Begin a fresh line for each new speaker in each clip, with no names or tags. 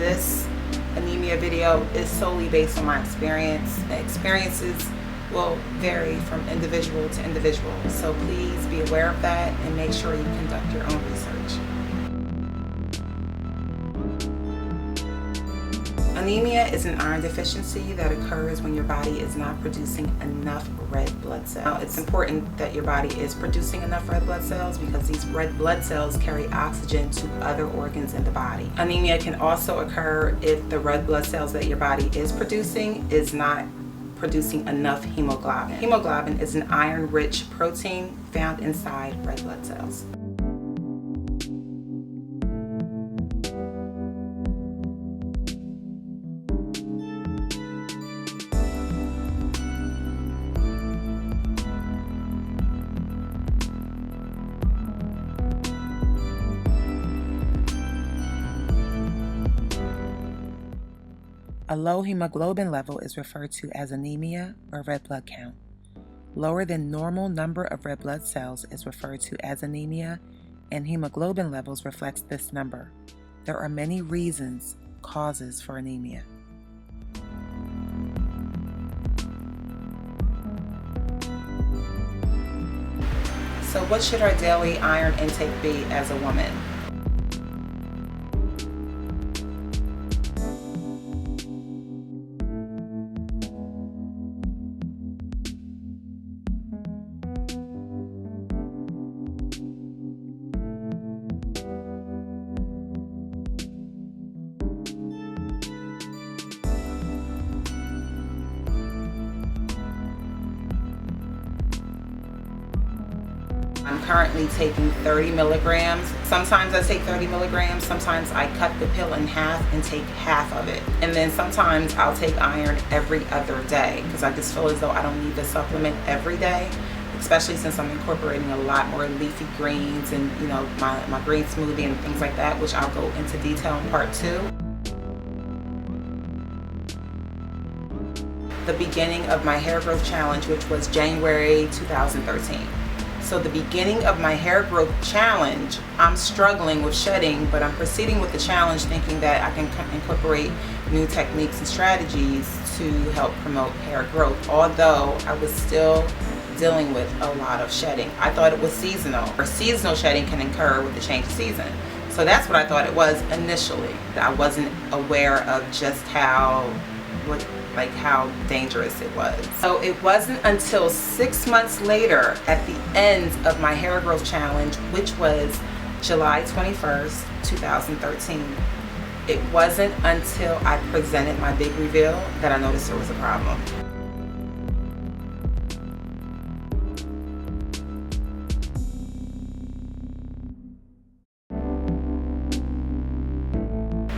this anemia video is solely based on my experience. The experiences will vary from individual to individual, so please be aware of that and make sure you conduct your own research. Anemia is an iron deficiency that occurs when your body is not producing enough red blood cells. Now, it's important that your body is producing enough red blood cells because these red blood cells carry oxygen to other organs in the body. Anemia can also occur if the red blood cells that your body is producing is not producing enough hemoglobin. Hemoglobin is an iron-rich protein found inside red blood cells. A low hemoglobin level is referred to as anemia or red blood count. Lower than normal number of red blood cells is referred to as anemia, and hemoglobin levels reflects this number. There are many causes for anemia. So what should our daily iron intake be as a woman? I'm currently taking 30 milligrams. Sometimes I take 30 milligrams, sometimes I cut the pill in half and take half of it. And then sometimes I'll take iron every other day because I just feel as though I don't need the supplement every day, especially since I'm incorporating a lot more leafy greens and my green smoothie and things like that, which I'll go into detail in part 2. The beginning of my hair growth challenge, which was January 2013. So the beginning of my hair growth challenge, I'm struggling with shedding, but I'm proceeding with the challenge thinking that I can incorporate new techniques and strategies to help promote hair growth, although I was still dealing with a lot of shedding. I thought it was seasonal, or seasonal shedding can occur with the change of season. So that's what I thought it was initially. I wasn't aware of just how dangerous it was. So it wasn't until 6 months later at the end of my hair growth challenge, which was July 21st, 2013. It wasn't until I presented my big reveal that I noticed there was a problem.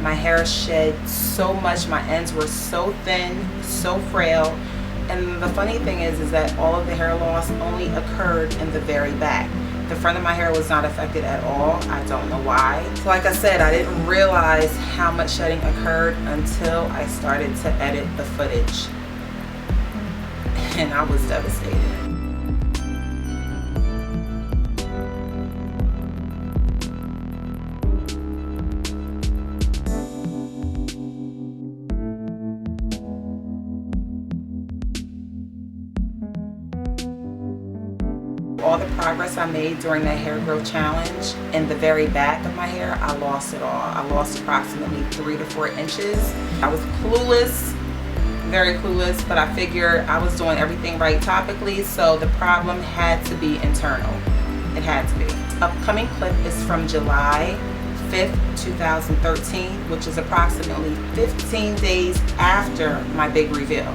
My hair shed so much, my ends were so thin, so frail, and the funny thing is that all of the hair loss only occurred in the very back. The front of my hair was not affected at all. I don't know why. So like I said, I didn't realize how much shedding occurred until I started to edit the footage, and I was devastated. All the progress I made during that hair growth challenge, in the very back of my hair, I lost it all. I lost approximately 3 to 4 inches. I was clueless, very clueless, but I figured I was doing everything right topically, so the problem had to be internal. It had to be. The upcoming clip is from July 5th, 2013, which is approximately 15 days after my big reveal.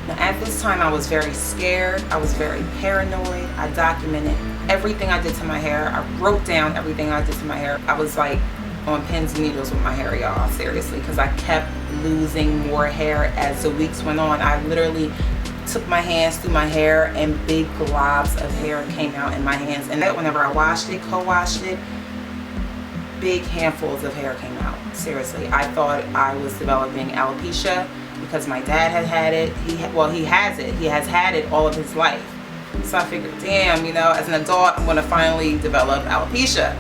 Now, at this time, I was very scared. I was very paranoid. I documented everything I did to my hair. I wrote down everything I did to my hair. I was like on pins and needles with my hair, y'all, seriously, because I kept losing more hair as the weeks went on. I literally took my hands through my hair and big globs of hair came out in my hands. And that whenever I washed it, co-washed it, big handfuls of hair came out. Seriously, I thought I was developing alopecia. because my dad had it. He has it. He has had it all of his life. So I figured, damn, as an adult, I'm going to finally develop alopecia.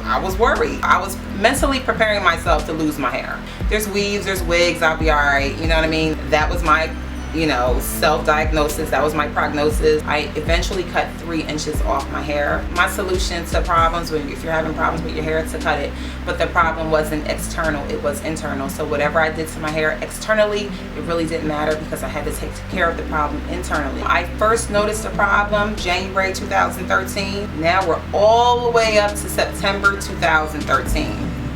I was worried. I was mentally preparing myself to lose my hair. There's weaves, there's wigs, I'll be all right. You know what I mean? That was my, self-diagnosis. That was my prognosis. I eventually cut 3 inches off my hair. My solution to problems, if you're having problems with your hair, is to cut it. But the problem wasn't external, it was internal. So whatever I did to my hair externally, it really didn't matter because I had to take care of the problem internally. I first noticed the problem January 2013. Now we're all the way up to September 2013.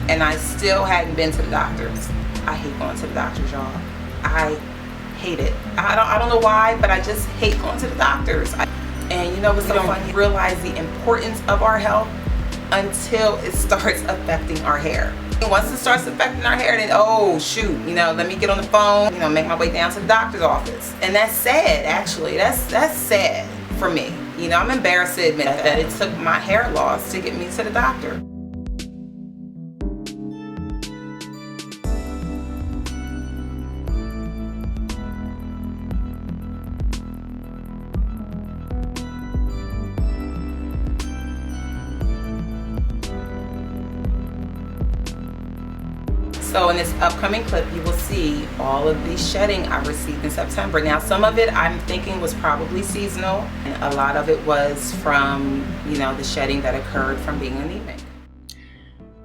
And I still hadn't been to the doctors. I hate going to the doctors, y'all. I hate it. I don't know why, but I just hate going to the doctors. And what's so funny? Realize the importance of our health until it starts affecting our hair. And once it starts affecting our hair, then oh shoot, let me get on the phone, make my way down to the doctor's office. And that's sad, actually. That's sad for me. I'm embarrassed to admit that it took my hair loss to get me to the doctor. So in this upcoming clip, you will see all of the shedding I received in September. Now, some of it I'm thinking was probably seasonal, and a lot of it was from, the shedding that occurred from being anemic.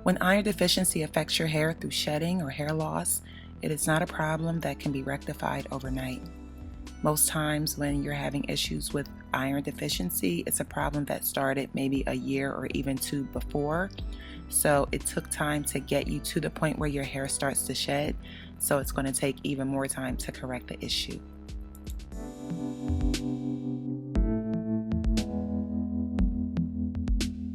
When iron deficiency affects your hair through shedding or hair loss, it is not a problem that can be rectified overnight. Most times when you're having issues with iron deficiency, it's a problem that started maybe a year or even 2 before. So it took time to get you to the point where your hair starts to shed. So it's going to take even more time to correct the issue.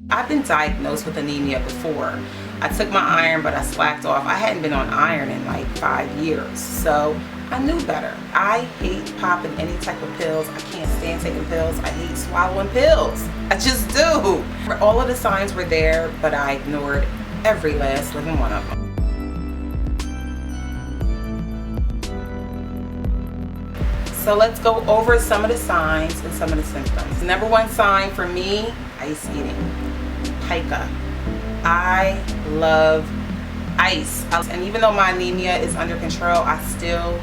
I've been diagnosed with anemia before. I took my iron, but I slacked off. I hadn't been on iron in like 5 years. So I knew better. I hate popping any type of pills. I can't stand taking pills. I hate swallowing pills. I just do. All of the signs were there, but I ignored every last living one of them. So let's go over some of the signs and some of the symptoms. Number 1 sign for me, ice eating. Pica. I love ice. And even though my anemia is under control, I still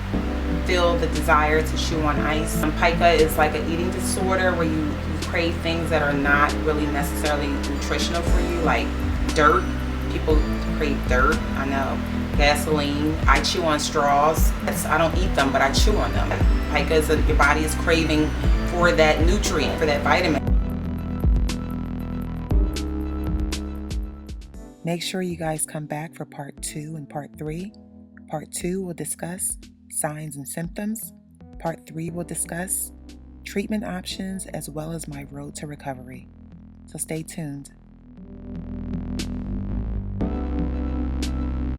feel the desire to chew on ice. Pica is like an eating disorder where you crave things that are not really necessarily nutritional for you, like dirt. People crave dirt, I know. Gasoline. I chew on straws. I don't eat them, but I chew on them. Pica is your body is craving for that nutrient, for that vitamin. Make sure you guys come back for part 2 and part 3. Part 2 will discuss signs and symptoms. Part 3 will discuss treatment options as well as my road to recovery. So stay tuned.